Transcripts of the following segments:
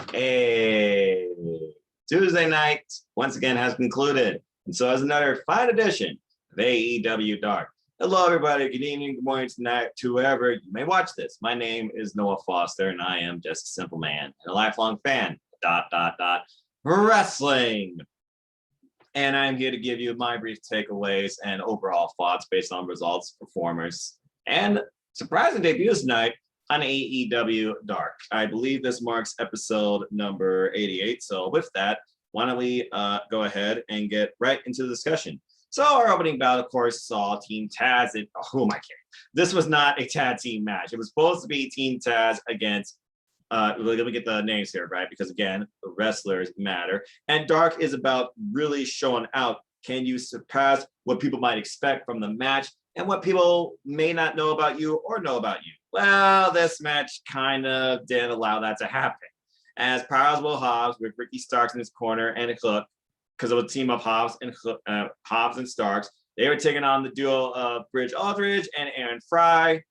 Hey, Tuesday night once again has concluded, and so as another fine edition of AEW Dark. Hello, everybody. Good evening, good morning, tonight, to whoever you may watch this. My name is Noah Foster, and I am just a simple man and a lifelong fan. Wrestling. And I'm here to give you my brief takeaways and overall thoughts based on results, performers, and surprising debuts tonight on AEW Dark. I believe this marks episode number 88. So with that, why don't we go ahead and get right into the discussion. So our opening bout, of course, saw Team Taz. Who am I kidding? This was not a tag team match. It was supposed to be Team Taz against, let me get the names here, right? Because again, the wrestlers matter. And Dark is about really showing out, can you surpass what people might expect from the match and what people may not know about you or know about you? Well, this match kind of didn't allow that to happen. As Powers Will Hobbs with Ricky Starks in his corner and a Hook, because of a team of Hobbs and Starks, they were taking on the duo of Bridge Aldridge and Aaron Fry.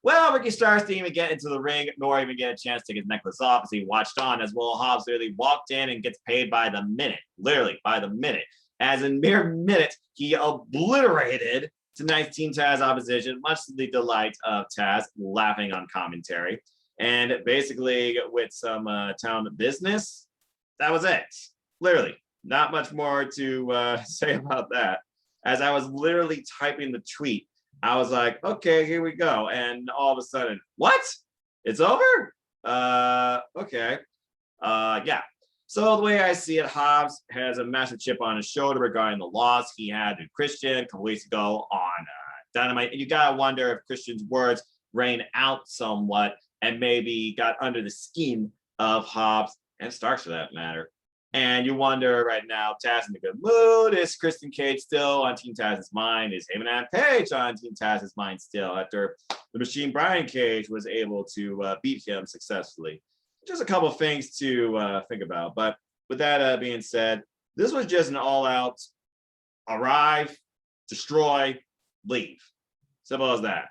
Well, Ricky Starks didn't even get into the ring, nor even get a chance to take his necklace off as he watched on as Will Hobbs literally walked in and gets paid by the minute, literally by the minute. As in mere minute, he obliterated tonight's Team Taz opposition, much to the delight of Taz, laughing on commentary. And basically, with some town business, that was it. Literally, not much more to say about that. As I was literally typing the tweet, I was like, okay, here we go. And all of a sudden, what? It's over? Okay. Yeah. So the way I see it, Hobbs has a massive chip on his shoulder regarding the loss he had to Christian a couple weeks ago on Dynamite. And you got to wonder if Christian's words rain out somewhat and maybe got under the skin of Hobbs and Starks for that matter. And you wonder right now, Taz in a good mood. Is Christian Cage still on Team Taz's mind? Is Heyman Page on Team Taz's mind still after the Machine Brian Cage was able to beat him successfully? Just a couple of things to think about. But with that being said, this was just an all-out arrive, destroy, leave. Simple as that.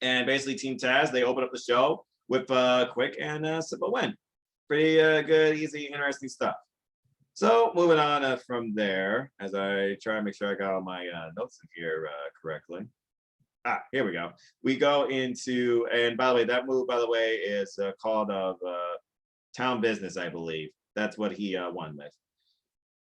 And basically, Team Taz, they opened up the show with a quick and simple win. Pretty good, easy, interesting stuff. So moving on from there, as I try to make sure I got all my notes in here correctly. Here we go. We go into, and by the way, that move, by the way, is called Town Business, I believe. That's what he won with.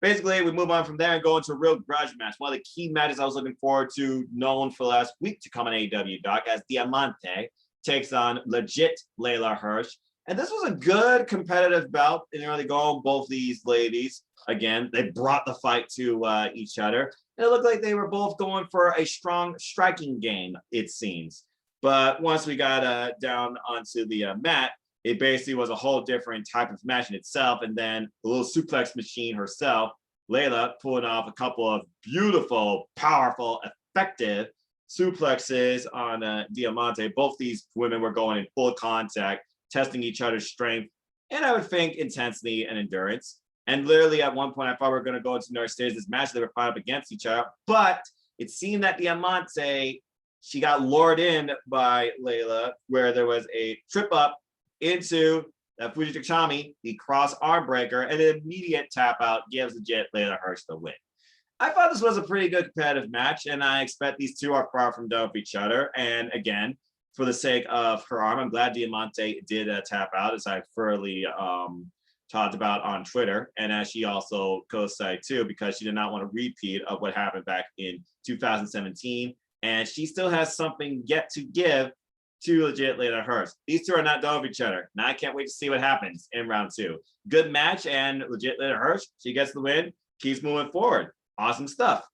Basically, we move on from there and go into a real grudge match. One of the key matches I was looking forward to, known for last week to come on AEW Dark, as Diamante takes on legit Layla Hirsch. And this was a good competitive bout in early going. Both these ladies, again, they brought the fight to each other. And it looked like they were both going for a strong striking game, it seems. But once we got down onto the mat, it basically was a whole different type of match in itself. And then the little suplex machine herself, Layla, pulling off a couple of beautiful, powerful, effective suplexes on Diamante. Both these women were going in full contact, testing each other's strength, and I would think intensity and endurance. And literally at one point, I thought we were going to go into another stage of this match. They were fighting up against each other, but it seemed that Diamante, she got lured in by Layla, where there was a trip up into Fujitachami, the cross arm breaker, and an immediate tap out gives legit Layla Hirsch the win. I thought this was a pretty good competitive match, and I expect these two are far from done with each other. And again, for the sake of her arm, I'm glad Diamante did tap out, as I thoroughly talked about on Twitter, and as she also co-cited too, because she did not want a repeat of what happened back in 2017, and she still has something yet to give to legit Layla Hirsch. These two are not done with each other. Now I can't wait to see what happens in round two. Good match, and legit Layla Hirsch, she gets the win, keeps moving forward. Awesome stuff.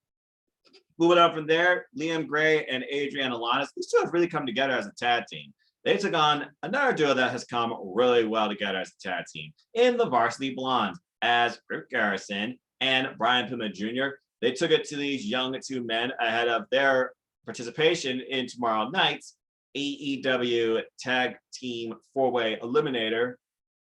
Moving on from there, Liam Gray and Adrian Alanis, these two have really come together as a tag team. They took on another duo that has come really well together as a tag team in the Varsity Blondes, as Rick Garrison and Brian Puma Jr. They took it to these young two men ahead of their participation in tomorrow night's AEW Tag Team 4-Way Eliminator,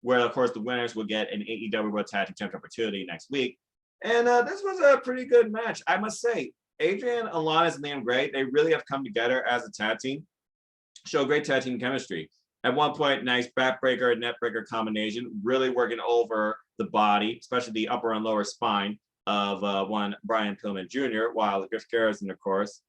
where, of course, the winners will get an AEW World Tag Team Championship opportunity next week. And this was a pretty good match, I must say. Adrian, Alanis, and Liam Gray, they really have come together as a tag team, show great tag team chemistry. At one point, nice backbreaker and neckbreaker combination, really working over the body, especially the upper and lower spine of one Brian Pillman Jr., while Griff Garrison, of course,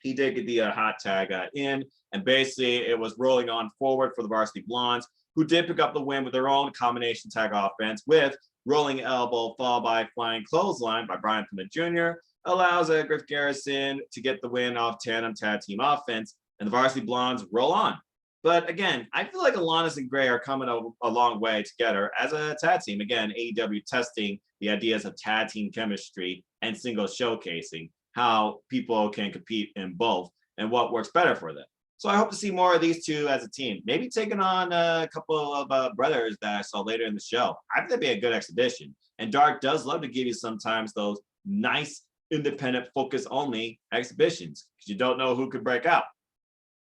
he did get the hot tag in, and basically it was rolling on forward for the Varsity Blondes, who did pick up the win with their own combination tag offense with rolling elbow followed by flying clothesline by Brian Pillman Jr., allows Griff Garrison to get the win off tandem tag team offense, and the Varsity Blondes roll on. But again, I feel like Alanis and Gray are coming a long way together as a tag team. Again, AEW testing the ideas of tag team chemistry and singles showcasing how people can compete in both and what works better for them. So I hope to see more of these two as a team, maybe taking on a couple of brothers that I saw later in the show. I think that'd be a good exhibition. And Dark does love to give you sometimes those nice, independent, focus-only exhibitions because you don't know who could break out.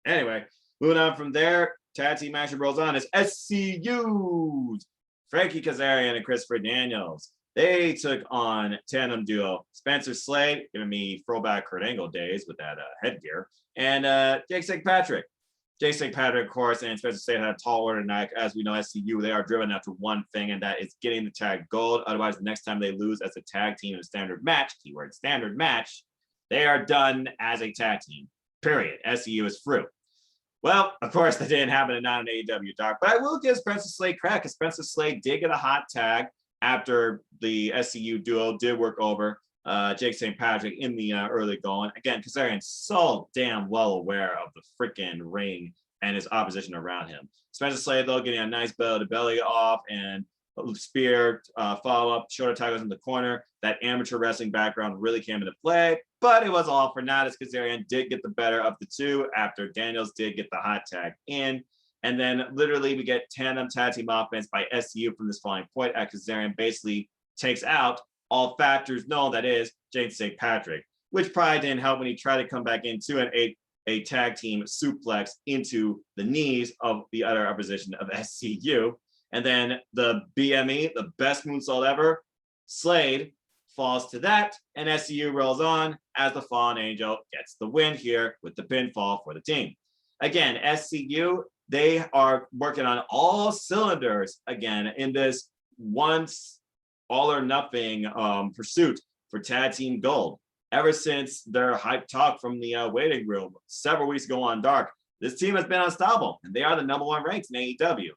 Anyway, moving on from there, tag team action rolls on as SCU's Frankie Kazarian and Christopher Daniels. They took on tandem duo Spencer Slade, giving me throwback Kurt Angle days with that headgear, and Jake St. Patrick. Jake St. Patrick, of course, and Spencer Slade had a tall order tonight. As we know, SCU, they are driven after one thing, and that is getting the tag gold. Otherwise, the next time they lose as a tag team in a standard match, keyword standard match, they are done as a tag team, period. SCU is through. Well, of course, that didn't happen in non-AEW Dark, but I will give Spencer Slade credit because Spencer Slade did get a hot tag after the SCU duo did work over Jake St. Patrick in the early going. Again, Kazarian's so damn well aware of the freaking ring and his opposition around him. Spencer Slade, though, getting a nice belly-to-belly off and spear, follow-up, shoulder tackles in the corner. That amateur wrestling background really came into play, but it was all for naught as Kazarian did get the better of the two after Daniels did get the hot tag in. And then literally we get tandem tag team offense by SCU from this falling point as Kazarian basically takes out all factors known, that is, Jake St. Patrick, which probably didn't help when he tried to come back into a tag team suplex into the knees of the other opposition of SCU. And then the BME, the best moonsault ever, Slade falls to that, and SCU rolls on as the Fallen Angel gets the win here with the pinfall for the team. Again, SCU, they are working on all cylinders again in this once all or nothing pursuit for tag team gold. Ever since their hype talk from the waiting room several weeks ago on Dark, this team has been unstoppable, and they are the #1 ranked in AEW.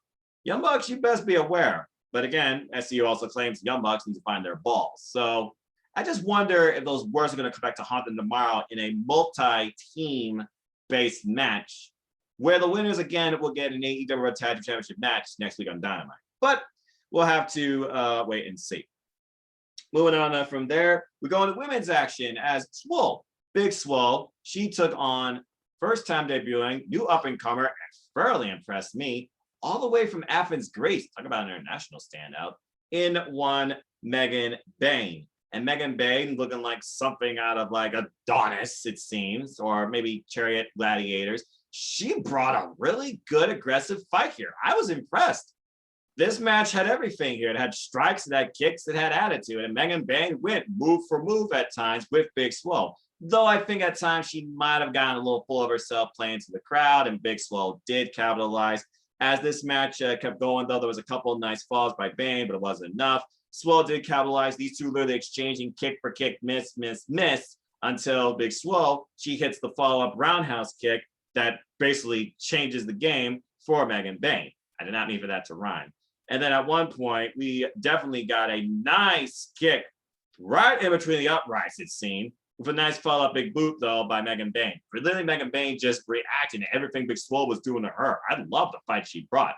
Young Bucks, you best be aware. But again, SCU also claims Young Bucks need to find their balls. So I just wonder if those words are going to come back to haunt them tomorrow in a multi-team based match where the winners again will get an AEW Tag Team Championship match next week on Dynamite. But we'll have to wait and see. Moving on from there, we go into women's action as Swell, Big Swell. She took on first time debuting, new up-and-comer, and fairly impressed me, all the way from Athens, Greece, talk about an international standout, in one Megan Bayne. And Megan Bayne looking like something out of like Adonis, it seems, or maybe Chariot Gladiators. She brought a really good aggressive fight here. I was impressed. This match had everything here. It had strikes, it had kicks, it had attitude. And Megan Bayne went move for move at times with Big Swell. Though I think at times she might have gotten a little full of herself playing to the crowd, and Big Swell did capitalize. As this match kept going, though, there was a couple of nice falls by Bane, but it wasn't enough. Swell did capitalize. These two literally exchanging kick for kick, miss, until Big Swell, she hits the follow-up roundhouse kick that basically changes the game for Megan Bayne. I did not mean for that to rhyme. And then at one point, we definitely got a nice kick right in between the uprights, it seemed, with a nice follow-up big boot, though, by Megan Bayne. For literally Megan Bayne just reacting to everything Big Swole was doing to her. I love the fight she brought.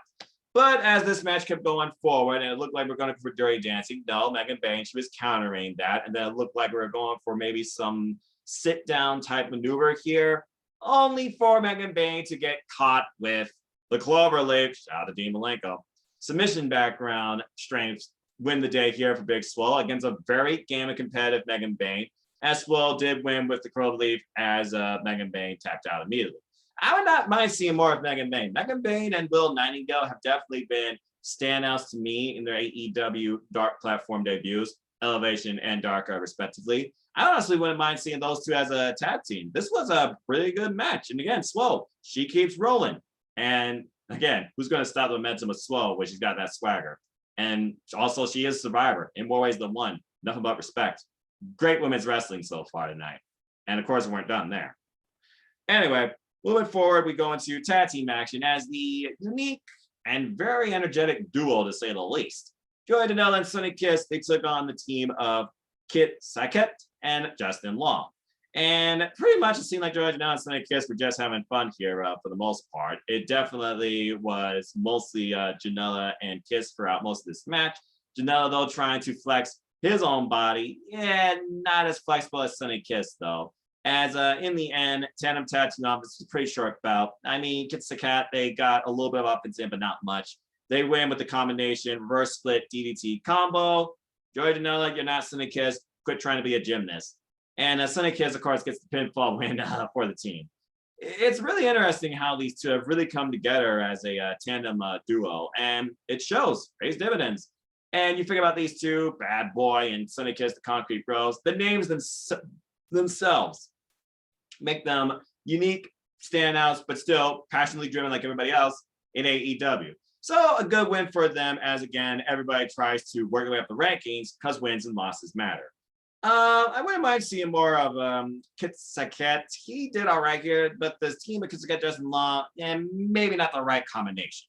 But as this match kept going forward, and it looked like we're going for dirty dancing, no, Megan Bayne, she was countering that. And then it looked like we were going for maybe some sit-down type maneuver here, only for Megan Bayne to get caught with the Clover Leaf. Shout out to Dean Malenko. Submission background strengths win the day here for Big Swole against a very game and competitive Megan Bayne. As Swell did win with the Clover Leaf as Megan Bayne tapped out immediately. I would not mind seeing more of Megan Bayne. Megan Bayne and Will Nightingale have definitely been standouts to me in their AEW Dark platform debuts, Elevation and Dark, respectively. I honestly wouldn't mind seeing those two as a tag team. This was a really good match. And again, Swell, she keeps rolling. And again, who's going to stop the momentum of Swell, where she's got that swagger? And also, she is a survivor in more ways than one. Nothing but respect. Great women's wrestling so far tonight. And of course, we weren't done there. Anyway, moving forward, we go into tag team action as the unique and very energetic duo, to say the least. Joey Janela and Sonny Kiss, they took on the team of Kit Sackett and Justin Long. And pretty much it seemed like Joey Janela and Sonny Kiss were just having fun here for the most part. It definitely was mostly Janela and Kiss throughout most of this match. Janela, though, trying to flex his own body. Yeah, not as flexible as Sonny Kiss, though. As in the end, tandem tag team off, this was a pretty short bout. I mean, Kit Sackett, they got a little bit of offense in, but not much. They win with the combination reverse split DDT combo. Joey Janela, you're not Sonny Kiss. Quit trying to be a gymnast. And Sonny Kiss, of course, gets the pinfall win for the team. It's really interesting how these two have really come together as a tandem duo, and it shows, pays dividends. And you think about these two, Bad Boy and Sonny Kiss, the Concrete Bros, the names themselves make them unique standouts, but still passionately driven like everybody else in AEW. So a good win for them, as again, everybody tries to work their way up the rankings because wins and losses matter. I wouldn't mind seeing more of Kit Sackett. He did all right here, but this team of Kit Sackett, Justin Long, and maybe not the right combination.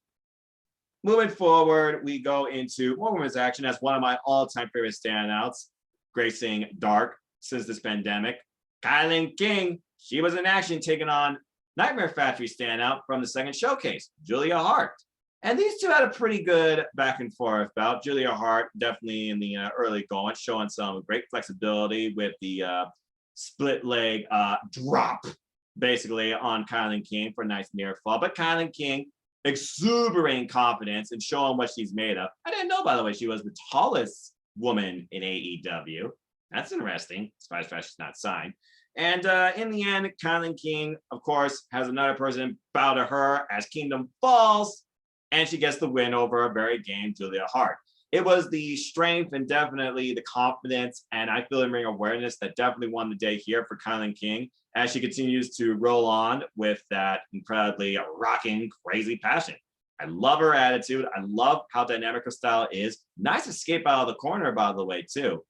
Moving forward, we go into more women's action as one of my all-time favorite standouts, gracing Dark since this pandemic. Kaitlyn King, she was in action taking on Nightmare Factory standout from the second showcase, Julia Hart. And these two had a pretty good back and forth bout. Julia Hart definitely in the early going, showing some great flexibility with the split leg drop, basically, on Kaitlyn King for a nice near fall. But Kaitlyn King, exuberant confidence and showing what she's made of. I didn't know, by the way, she was the tallest woman in AEW. That's interesting, despite the fact she's not signed. And in the end, Kaitlyn King, of course, has another person bow to her as Kingdom falls, and she gets the win over a very game Julia Hart. It was the strength and definitely the confidence and I feel in-ring awareness that definitely won the day here for Kaitlyn King as she continues to roll on with that incredibly rocking, crazy passion. I love her attitude. I love how dynamic her style is. Nice escape out of the corner, by the way, too.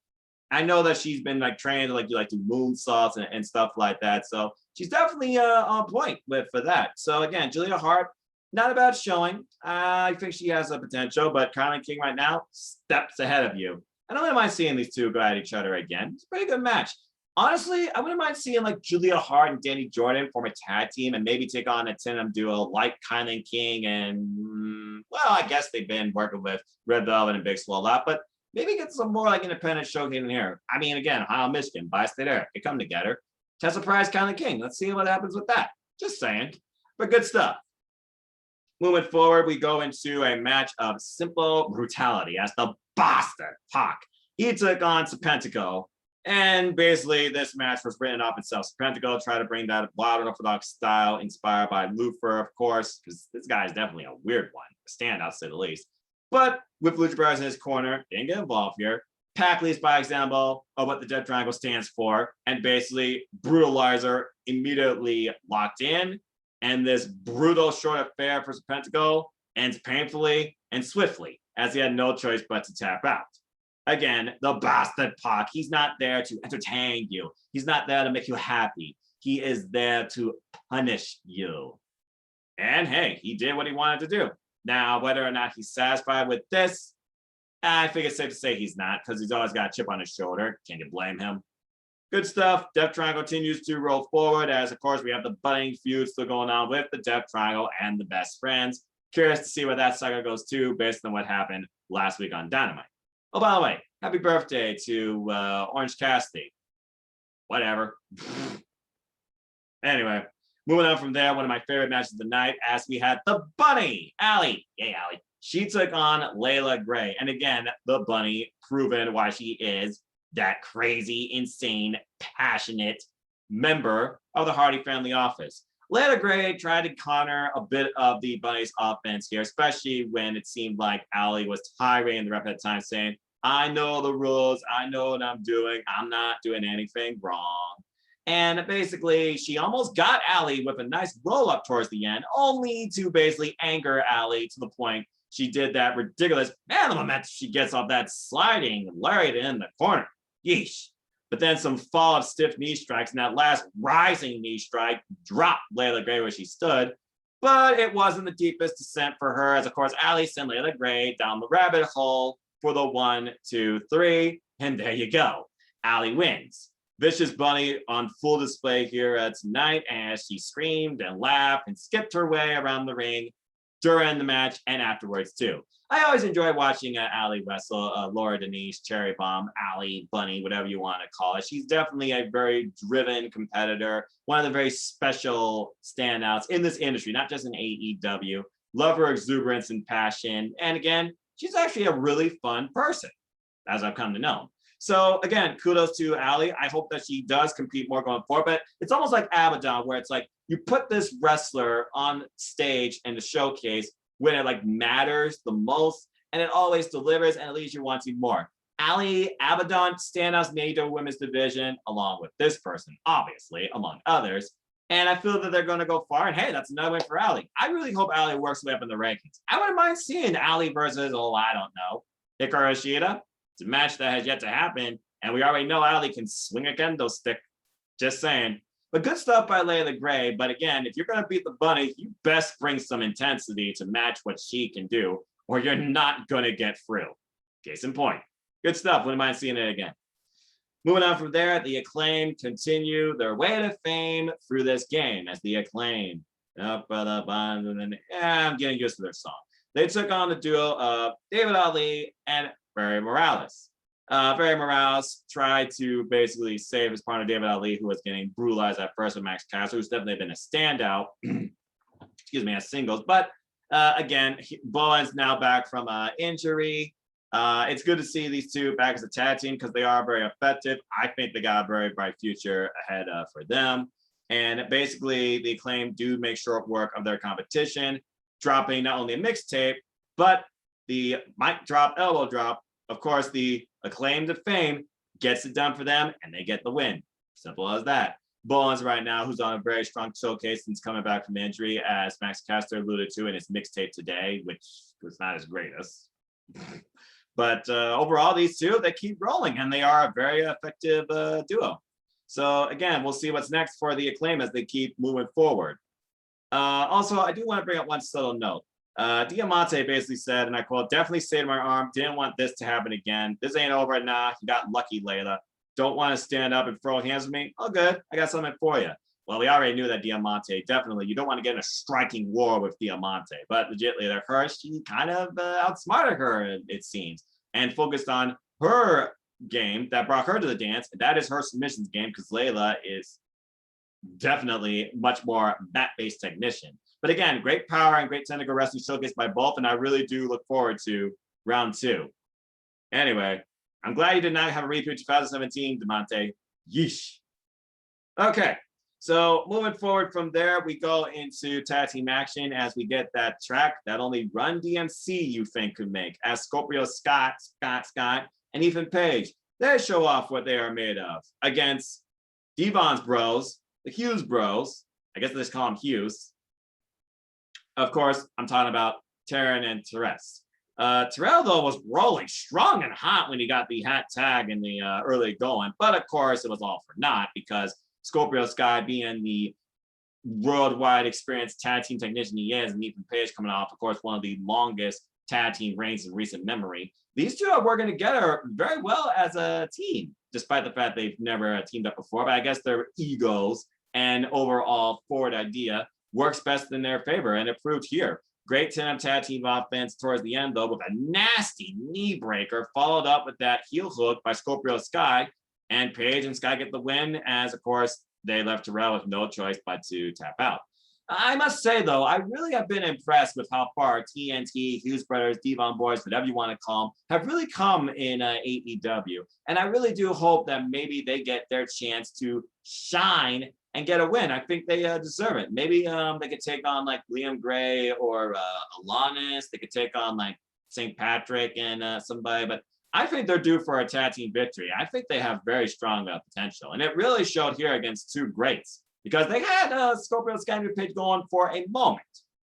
I know that she's been like trained to like do moonsaults and stuff like that. So she's definitely on point for that. So again, Julia Hart, not a bad showing. I think she has a potential, but Kaitlyn King right now steps ahead of you. I don't really mind seeing these two go at each other again. It's a pretty good match. Honestly, I wouldn't mind seeing like Julia Hart and Danny Jordan form a tag team and maybe take on a tandem duo like Kaitlyn King and, well, I guess they've been working with Red Velvet and Big Swell a lot, but maybe get some more like independent showcase in here. I mean, again, Ohio, Michigan, Bi-State Area, they come together. Test surprise Kaitlyn King. Let's see what happens with that. Just saying, but good stuff. Moving forward, we go into a match of simple brutality as the bastard Pac. He took on Pentaco. And basically, this match was written off itself. Pentaco tried to bring that wild unorthodox style inspired by Lupford, of course, because this guy is definitely a weird one, a standout to say the least. But with Lucha Brothers in his corner, didn't get involved here. Pac leads by example of what the Death Triangle stands for, and basically Brutalizer immediately locked in. And this brutal short affair for Pentaco ends painfully and swiftly, as he had no choice but to tap out. Again, the bastard Pac, he's not there to entertain you. He's not there to make you happy. He is there to punish you. And hey, he did what he wanted to do. Now, whether or not he's satisfied with this, I think it's safe to say he's not, because he's always got a chip on his shoulder. Can you blame him? Good stuff. Death Triangle continues to roll forward as, of course, we have the budding feud still going on with the Death Triangle and the Best Friends. Curious to see where that saga goes to based on what happened last week on Dynamite. Oh, by the way, happy birthday to Orange Cassidy. Whatever. Anyway, moving on from there, one of my favorite matches of the night as we had the Bunny, Allie. Yay, Allie. She took on Layla Gray. And again, the Bunny proven why she is that crazy, insane, passionate member of the Hardy family office. Layla Gray tried to counter a bit of the Bunny's offense here, especially when it seemed like Allie was tirade the ref at the time saying, I know the rules, I know what I'm doing, I'm not doing anything wrong. And basically, she almost got Allie with a nice roll up towards the end, only to basically anger Allie to the point she did that ridiculous momentum she gets off that sliding lariat in the corner. Yeesh. But then some follow-up stiff knee strikes, and that last rising knee strike dropped Layla Gray where she stood. But it wasn't the deepest descent for her, as of course Allie sent Layla Gray down the rabbit hole for the 1, 2, 3, and there you go. Allie wins. Vicious Bunny on full display here tonight as she screamed and laughed and skipped her way around the ring during the match and afterwards too. I always enjoy watching Allie wrestle. Laura Denise, Cherry Bomb, Allie, Bunny, whatever you want to call it. She's definitely a very driven competitor, one of the very special standouts in this industry, not just in AEW. Love her exuberance and passion. And again, she's actually a really fun person, as I've come to know. So again, kudos to Allie. I hope that she does compete more going forward, but it's almost like Abaddon, where it's like you put this wrestler on stage and the showcase when it like matters the most, and it always delivers and it leaves you wanting more. Allie, Abaddon, standouts in the AEW women's division, along with this person, obviously, among others. And I feel that they're going to go far. And hey, that's another win for Allie. I really hope Allie works way up in the rankings. I wouldn't mind seeing Allie versus, I don't know, Hikaru Shida. It's a match that has yet to happen, and we already know Allie can swing a kendo stick. Just saying. But good stuff by Layla Gray. But again, if you're going to beat the Bunny, you best bring some intensity to match what she can do, or you're not going to get through. Case in point. Good stuff. Wouldn't mind seeing it again. Moving on from there, the Acclaim continue their way to fame through this game as the Acclaim. I'm getting used to their song. They took on the duo of David Ali and Barry Morales. Barry Morales tried to basically save his partner David Ali, who was getting brutalized at first with Max Caster, who's definitely been a standout, excuse me, as singles. But again, Bowen's now back from injury. It's good to see these two back as a tag team because they are very effective. I think they got a very bright future ahead for them. And basically, the Acclaim do make short work of their competition, dropping not only a mixtape, but the mic drop, elbow drop. Of course, the Acclaim to fame gets it done for them, and they get the win. Simple as that. Bowens right now, who's on a very strong showcase since coming back from injury, as Max Caster alluded to in his mixtape today, which was not as greatest. But overall, these two, they keep rolling, and they are a very effective duo. So again, we'll see what's next for the Acclaim as they keep moving forward. Also, I do want to bring up one subtle note. Diamante basically said, and I quote, "Definitely saved my arm. Didn't want this to happen again. This ain't over now. You got lucky, Layla. Don't want to stand up and throw hands with me? Oh, good. I got something for you." Well, we already knew that Diamante, definitely, you don't want to get in a striking war with Diamante. But legitly, her, she kind of outsmarted her, it seems, and focused on her game that brought her to the dance. And that is her submissions game, because Layla is definitely much more mat-based technician. But again, great power and great technical wrestling showcased by both, and I really do look forward to round 2. Anyway, I'm glad you did not have a repeat 2017, Diamante. Yeesh. Okay, so moving forward from there, we go into tag team action as we get that track that only Run DMC you think could make, as Scorpio Scott, and Ethan Page, they show off what they are made of against Devon's bros, the Hughes bros. I guess they just call them Hughes. Of course, I'm talking about Taryn and Therese. Terrell, though, was rolling strong and hot when he got the hat tag in the early going. But, of course, it was all for naught because Scorpio Sky, being the worldwide experienced tag team technician he is, and Ethan Page coming off, of course, one of the longest tag team reigns in recent memory. These two are working together very well as a team, despite the fact they've never teamed up before. But I guess their egos and overall forward idea works best in their favor, and it proved here. Great tag team offense towards the end, though, with a nasty knee breaker, followed up with that heel hook by Scorpio Sky, and Page and Sky get the win, as, of course, they left Terrell with no choice but to tap out. I must say, though, I really have been impressed with how far TNT, Hughes Brothers, Devon Boys, whatever you want to call them, have really come in AEW. And I really do hope that maybe they get their chance to shine and get a win. I think they deserve it. Maybe they could take on like Liam Gray or Alanis. They could take on like St. Patrick and somebody. But I think they're due for a tag team victory. I think they have very strong potential. And it really showed here against two greats because they had Scorpio Sky Page going for a moment.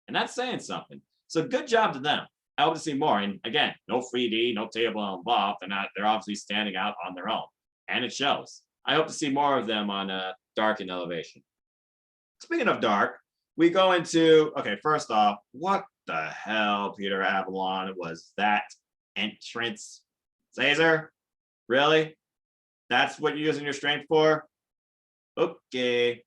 And that's saying something. So good job to them. I hope to see more. And again, no 3D, no table involved. They're obviously standing out on their own. And it shows. I hope to see more of them on Dark and Elevation. Speaking of Dark, we go into, okay, first off, what the hell, Peter Avalon, was that entrance? Caesar? Really? That's what you're using your strength for? Okay.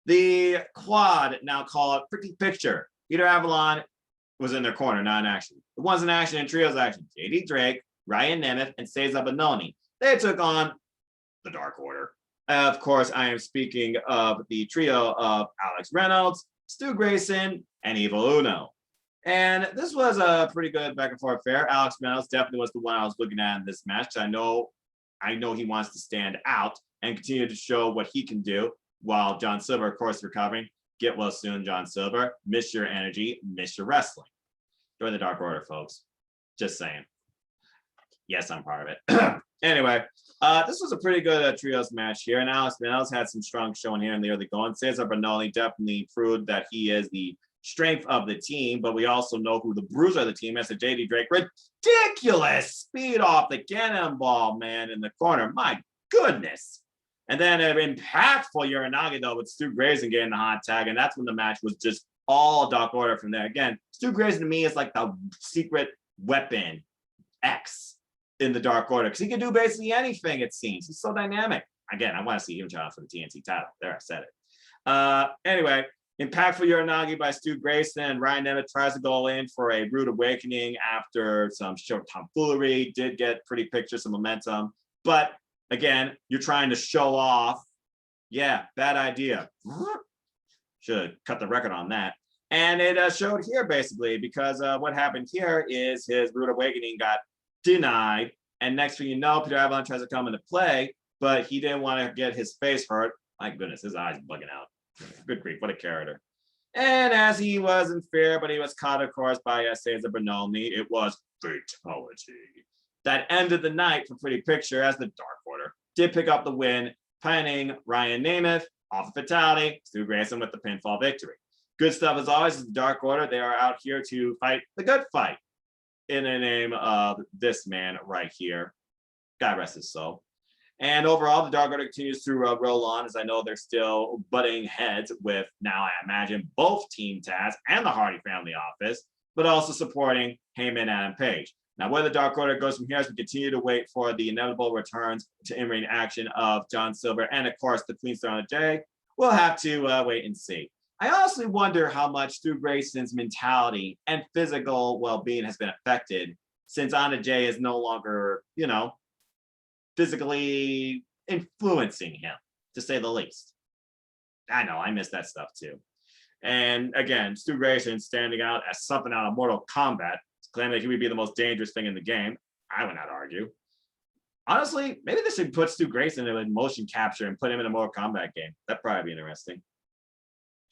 The quad, now call it Pretty Picture. Peter Avalon was in their corner, not in action. The ones in action and trios action, JD Drake, Ryan Nemeth, and Cesar Bononi. They took on the Dark Order. Of course, I am speaking of the trio of Alex Reynolds, Stu Grayson, and Evil Uno. And this was a pretty good back and forth affair. Alex Reynolds definitely was the one I was looking at in this match. I know he wants to stand out and continue to show what he can do while John Silver, of course, recovering. Get well soon, John Silver. Miss your energy, miss your wrestling. Join the Dark Order, folks. Just saying. Yes, I'm part of it. Anyway, this was a pretty good trios match here, and Alex Reynolds had some strong showing here in the early going. Cesar Bononi definitely proved that he is the strength of the team, but we also know who the bruiser of the team is. JD Drake, ridiculous speed off the cannonball, man, in the corner. My goodness. And then an impactful Uranagi, though, with Stu Grayson getting the hot tag, and that's when the match was just all Dark Order from there. Again, Stu Grayson to me is like the secret weapon X in the Dark Order, because he can do basically anything, it seems. He's so dynamic. Again, I want to see him challenge for the TNT title. There, I said it. Anyway, impactful Uranagi by Stu Grayson. Ryan Nemeth tries to go in for a rude awakening after some short tomfoolery. Did get pretty pictures, some momentum. But again, you're trying to show off. Yeah, bad idea. Should cut the record on that. And it showed here basically because what happened here is his rude awakening got denied. And next thing you know, Peter Avalon tries to come into play, but he didn't want to get his face hurt. My goodness, his eyes bugging out. Good grief, what a character. And as he wasn't fair, but he was caught, of course, by Cesar Bononi, it was fatality. That ended the night for Pretty Picture as the Dark Order did pick up the win, pinning Ryan Nemeth off of fatality, Stu Grayson with the pinfall victory. Good stuff as always is the Dark Order. They are out here to fight the good fight in the name of this man right here. God rest his soul. And overall, the Dark Order continues to roll on, as I know they're still butting heads with, now I imagine, both Team Taz and the Hardy Family Office, but also supporting Heyman and Adam Page. Now, where the Dark Order goes from here as we continue to wait for the inevitable returns to in-ring action of John Silver and, of course, the Queen's Throne of Jay, we'll have to wait and see. I honestly wonder how much Stu Grayson's mentality and physical well-being has been affected since Anna Jay is no longer, physically influencing him, to say the least. I know, I miss that stuff too. And again, Stu Grayson standing out as something out of Mortal Kombat, claiming that he would be the most dangerous thing in the game. I would not argue. Honestly, maybe they should put Stu Grayson in motion capture and put him in a Mortal Kombat game. That'd probably be interesting.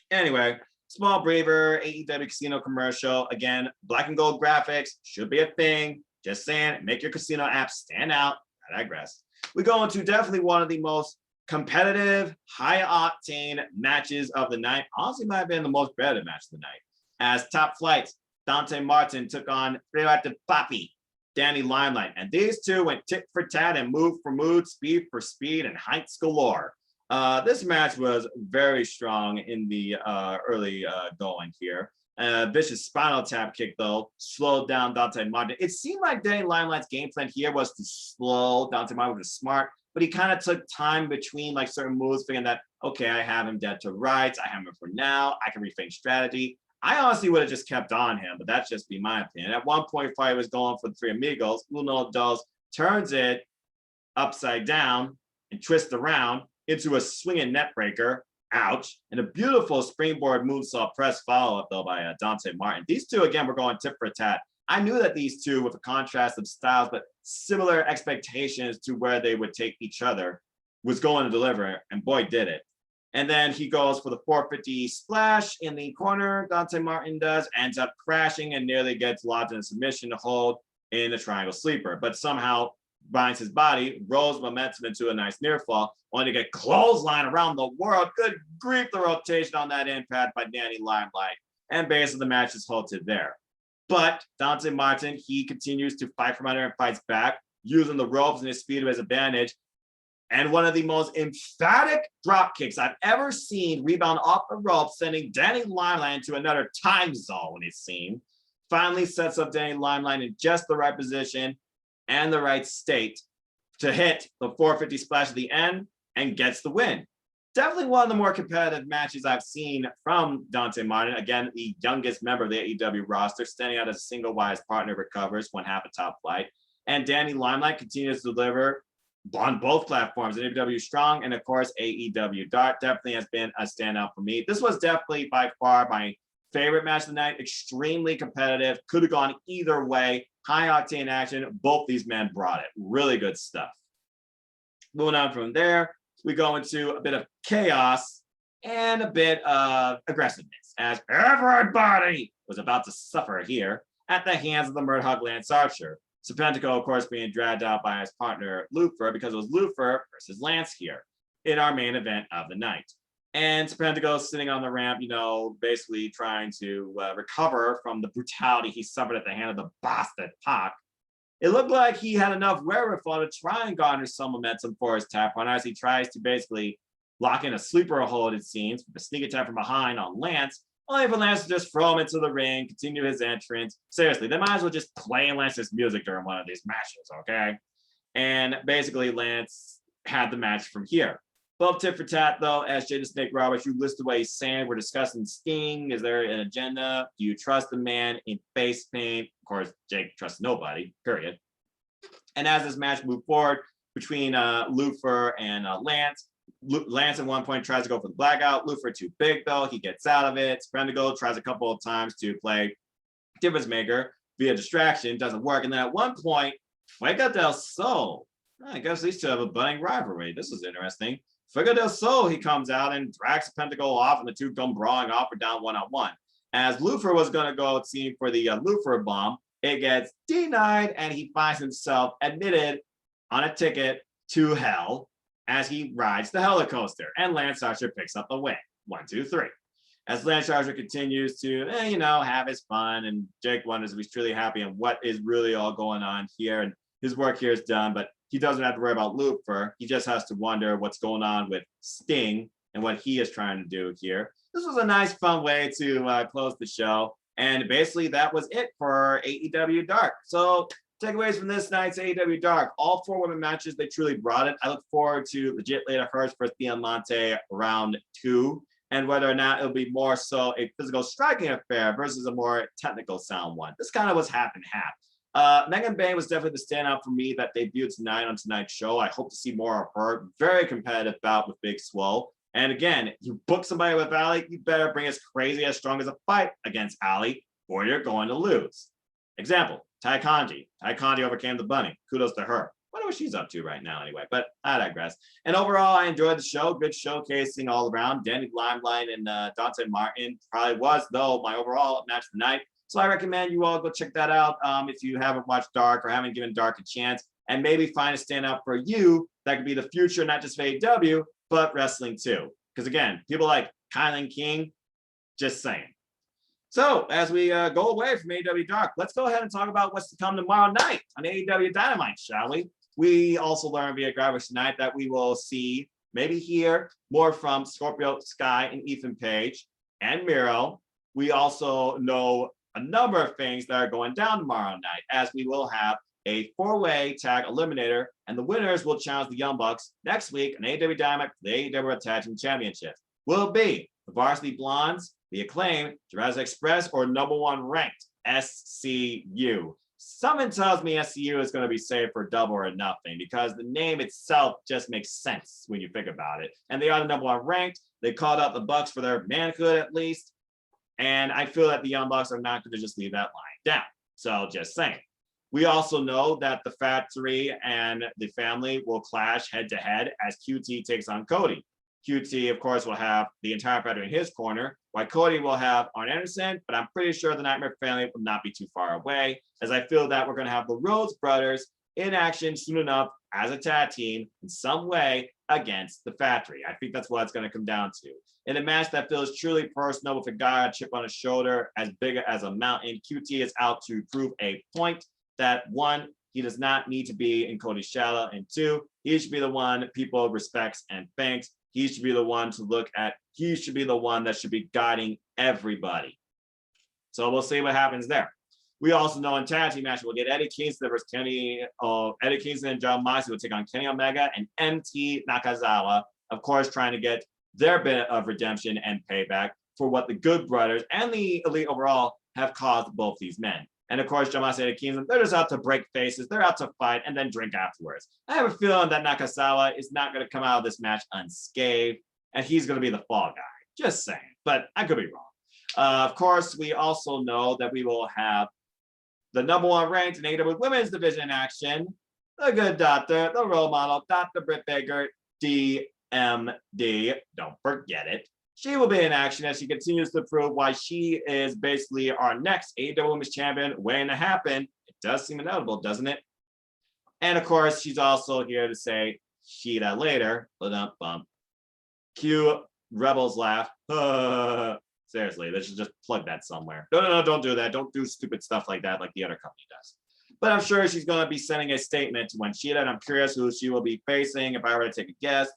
Anyway, small breather, AEW casino commercial. Again, black and gold graphics should be a thing. Just saying, make your casino app stand out. I digress. We go into definitely one of the most competitive, high-octane matches of the night. Honestly, might have been the most competitive match of the night. As Top Flight, Dante Martin took on Private Papi, Danny Limelight. And these two went tit for tat and move for move, speed for speed, and heights galore. This match was very strong in the early going here. Vicious spinal tap kick, though, slowed down Dante Martin. It seemed like Danny Limelight's game plan here was to slow Dante Martin, which was smart, but he kind of took time between like certain moves, thinking that, okay, I have him dead to rights, I have him for now, I can rethink strategy. I honestly would have just kept on him, but that's just be my opinion. At one point, before he was going for the Three Amigos, Uno Dos turns it upside down and twists around into a swinging net breaker. Ouch. And a beautiful springboard moonsault press follow-up, though, by Dante Martin. These two, again, were going tit for tat. I knew that these two, with a contrast of styles, but similar expectations to where they would take each other, was going to deliver, and boy, did it. And then he goes for the 450 splash in the corner. Dante Martin ends up crashing and nearly gets lodged in a submission to hold. in the triangle sleeper, but somehow binds his body, rolls momentum into a nice near fall, only to get clothesline around the world. Good grief, the rotation on that impact by Danny Limelight. And basically the match is halted there. But Dante Martin, he continues to fight from under and fights back, using the ropes and his speed to his advantage. And one of the most emphatic drop kicks I've ever seen rebound off the ropes, sending Danny Limelight into another time zone when he's seen. Finally sets up Danny Limelight in just the right position and the right state to hit the 450 splash at the end and gets the win. Definitely one of the more competitive matches I've seen from Dante Martin. Again, the youngest member of the AEW roster, standing out as a single while his partner recovers, one half a top flight. And Danny Limelight continues to deliver on both platforms, AEW Strong and, of course, AEW Dark. Definitely has been a standout for me. This was definitely by far my favorite match of the night. Extremely competitive. Could have gone either way. High octane action. Both these men brought it. Really good stuff. Moving on from there, we go into a bit of chaos and a bit of aggressiveness, as everybody was about to suffer here at the hands of the Murdoch Lance Archer. So Pentaco, of course, being dragged out by his partner Lupford, because it was Lupford versus Lance here in our main event of the night. And Pentaco sitting on the ramp, basically trying to recover from the brutality he suffered at the hand of the bastard Pac. It looked like he had enough wherewithal to try and garner some momentum for his tap run as he tries to basically lock in a sleeper hold, it seems, with a sneak attack from behind on Lance, only for Lance to just throw him into the ring, continue his entrance. Seriously, they might as well just play Lance's music during one of these matches, okay? And basically, Lance had the match from here. Both tit for tat, though, as Jay the Snake Roberts, you list away Sand. We're discussing Sting. Is there an agenda? Do you trust the man in face paint? Of course, Jake trusts nobody, period. And as this match moved forward between Lupford and Lance, Lance at one point tries to go for the blackout. Lupford too big, though. He gets out of it. Pentaco tries a couple of times to play difference maker via distraction. Doesn't work. And then at one point, Fuego del Sol. I guess these two have a budding rivalry. This is interesting. Fuego del Sol, he comes out and drags Pentaco off, and the two come brawling off or down one-on-one. As Lupford was going to go, it seemed, for the Lupford bomb, it gets denied, and he finds himself admitted on a ticket to hell as he rides the helicoaster. And Lance Archer picks up the win. 1, 2, 3. As Lance Archer continues to, have his fun, and Jake wonders if he's truly happy and what is really all going on here. And his work here is done, but he doesn't have to worry about Lupford. He just has to wonder what's going on with Sting and what he is trying to do here. This was a nice, fun way to close the show. And basically, that was it for AEW Dark. So takeaways from this night's AEW Dark. All 4 women matches, they truly brought it. I look forward to Legit Leda Hirsch versus Diamante round 2. And whether or not it'll be more so a physical striking affair versus a more technical sound one. This kind of was half and half. Megan Bayne was definitely the standout for me that debuted tonight on tonight's show. I hope to see more of her. Very competitive bout with Big Swell. And again, you book somebody with Ali, you better bring as crazy as strong as a fight against Ali, or you're going to lose. Example, Tai Conti. Tai Conti overcame the bunny. Kudos to her. Wonder what she's up to right now anyway, but I digress. And overall, I enjoyed the show. Good showcasing all around. Danny Limelight and Dante Martin probably was, though, my overall match of the night. So I recommend you all go check that out if you haven't watched Dark or haven't given Dark a chance, and maybe find a standout for you that could be the future, not just for AEW, but wrestling too. Because again, people like Kaitlyn King, just saying. So as we go away from AEW Dark, let's go ahead and talk about what's to come tomorrow night on AEW Dynamite, shall we? We also learned via graphics tonight that we will see, maybe hear more from Scorpio Sky and Ethan Page and Miro. We also know a number of things that are going down tomorrow night, as we will have a 4-way tag eliminator, and the winners will challenge the Young Bucks next week on AEW Dynamite for the AEW Tag Team Championship. Will it be the Varsity Blondes, the Acclaim, Jurassic Express, or #1 ranked SCU? Something tells me SCU is going to be saved for Double or Nothing, because the name itself just makes sense when you think about it. And they are the #1 ranked. They called out the Bucks for their manhood, at least. And I feel that the Young Bucks are not going to just leave that line down. So just saying. We also know that the Factory and the Family will clash head-to-head as QT takes on Cody. QT, of course, will have the entire federation in his corner, while Cody will have Arn Anderson, but I'm pretty sure the Nightmare family will not be too far away, as I feel that we're going to have the Rhodes brothers in action soon enough as a tag team in some way against the Factory. I think that's what it's going to come down to. In a match that feels truly personal with a guy, a chip on his shoulder, as big as a mountain, QT is out to prove a point that, one, he does not need to be in Cody's shadow, and two, he should be the one people respects and thanks. He should be the one to look at. He should be the one that should be guiding everybody. So we'll see what happens there. We also know in tag team match we'll get Eddie Kingston versus Eddie Kingston and John Moxley will take on Kenny Omega and MT Nakazawa, of course, trying to get their bit of redemption and payback for what the Good Brothers and the Elite overall have caused both these men. And of course, John Moxley and Eddie Kingston, they're just out to break faces. They're out to fight and then drink afterwards. I have a feeling that Nakazawa is not going to come out of this match unscathed, and he's going to be the fall guy. Just saying, but I could be wrong. Of course, we also know that we will have the #1 ranked in AEW Women's Division in action, the good doctor, the role model, Dr. Britt Baker, DMD. Don't forget it. She will be in action as she continues to prove why she is basically our next AEW Women's Champion waiting to happen. It does seem inevitable, doesn't it? And of course, she's also here to say, she that later, bump. Cue Rebels laugh. Seriously, they should just plug that somewhere. No, don't do that. Don't do stupid stuff like that like the other company does. But I'm sure she's going to be sending a statement to when she and I'm curious who she will be facing. If I were to take a guess,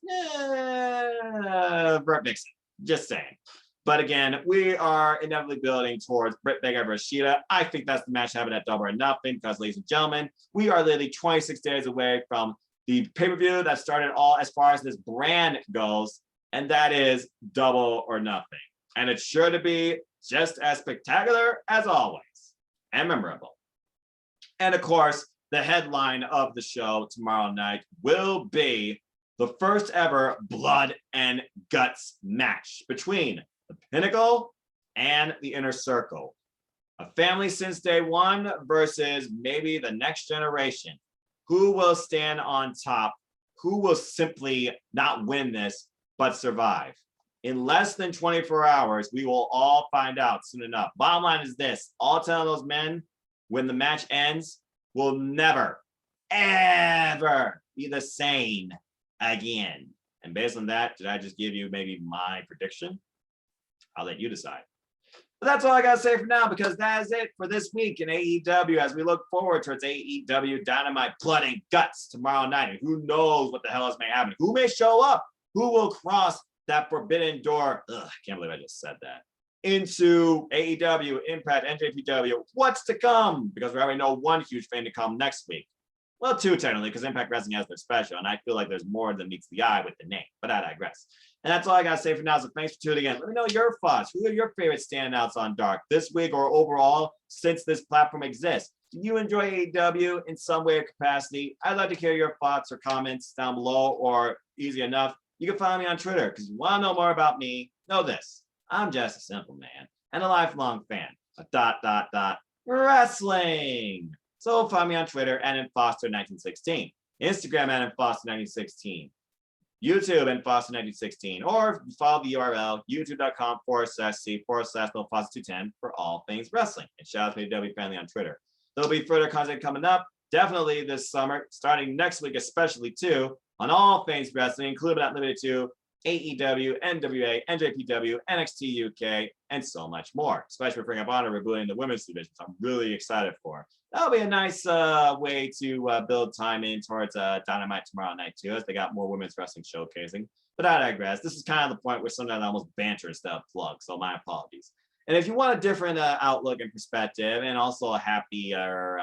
Britt Nixon. Just saying. But again, we are inevitably building towards Britt Baker versus Sheeta. I think that's the match happening at Double or Nothing because, ladies and gentlemen, we are literally 26 days away from the pay-per-view that started all as far as this brand goes, and that is Double or Nothing. And it's sure to be just as spectacular as always and memorable. And of course, the headline of the show tomorrow night will be the first ever blood and guts match between the Pinnacle and the Inner Circle. A family since day one versus maybe the next generation. Who will stand on top? Who will simply not win this, but survive? In less than 24 hours, we will all find out soon enough. Bottom line is this: all 10 of those men, when the match ends, will never, ever be the same again. And based on that, did I just give you maybe my prediction? I'll let you decide. But that's all I got to say for now, because that is it for this week in AEW as we look forward towards AEW Dynamite Blood and Guts tomorrow night. And who knows what the hell else may happen? Who may show up? Who will cross that forbidden door? I can't believe I just said that. Into AEW, Impact, NJPW. What's to come? Because we already know one huge thing to come next week. Well, two technically, because Impact Wrestling has their special, and I feel like there's more than meets the eye with the name, but I digress. And that's all I got to say for now, so thanks for tuning in. Let me know your thoughts. Who are your favorite standouts on Dark this week or overall since this platform exists? Do you enjoy AEW in some way or capacity? I'd like to hear your thoughts or comments down below, or easy enough, you can follow me on Twitter, because you want to know more about me, know this. I'm just a simple man and a lifelong fan of ... wrestling. So find me on Twitter at Foster1916, Instagram at Foster1916, YouTube and Foster1916, or follow the URL youtube.com/C/NoFoster210 for all things wrestling. And shout out to W Family on Twitter. There'll be further content coming up, definitely this summer, starting next week, especially too, on all things wrestling, including but not limited to AEW, NWA, NJPW, NXT UK, and so much more. Especially for Ring of Honor rebooting the women's division. I'm really excited for. That'll be a nice way to build time in towards Dynamite tomorrow night too, as they got more women's wrestling showcasing. But I digress. This is kind of the point where sometimes I almost banter instead of plug, so my apologies. And if you want a different outlook and perspective, and also a happier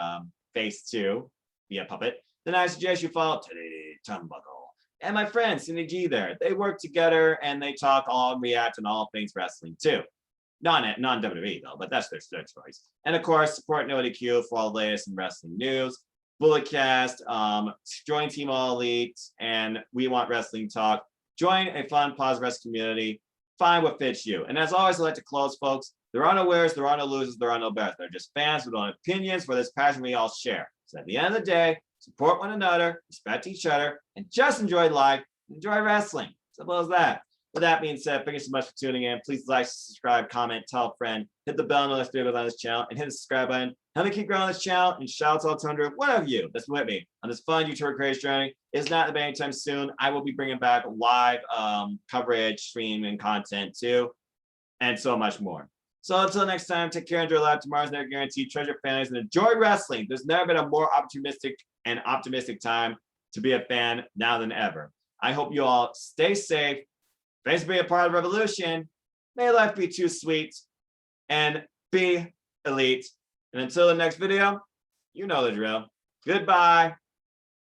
face too, via Puppet, then I suggest you follow Teddy Tumbuckle and my friend Cindy G there. They work together and they talk all react on all things wrestling too. Non-WWE though, but that's their choice. And of course, support NoDQ for all the latest in wrestling news. Bulletcast, join Team All Elite, and We Want Wrestling Talk. Join a fun pause wrestling community. Find what fits you. And as always, I like to close, folks. There are no winners, there are no losers, there are no betters. They're just fans with own opinions for this passion we all share. So at the end of the day, support one another, respect each other, and just enjoy life, enjoy wrestling. Simple as that. With that being said, thank you so much for tuning in. Please like, subscribe, comment, tell a friend, hit the bell notification on this channel, and hit the subscribe button. Help me keep growing this channel, and shout out to all 200 one of you that's with me on this fun YouTube creation journey. It's not the anytime soon. I will be bringing back live coverage, streaming content too, and so much more. So until next time, take care, enjoy life. Tomorrow's never guaranteed. Treasure families and enjoy wrestling. There's never been a more optimistic time to be a fan now than ever. I hope you all stay safe. Thanks for being a part of the revolution. May life be too sweet and be elite. And until the next video, you know the drill. Goodbye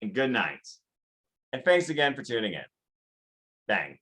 and good night. And thanks again for tuning in. Bang.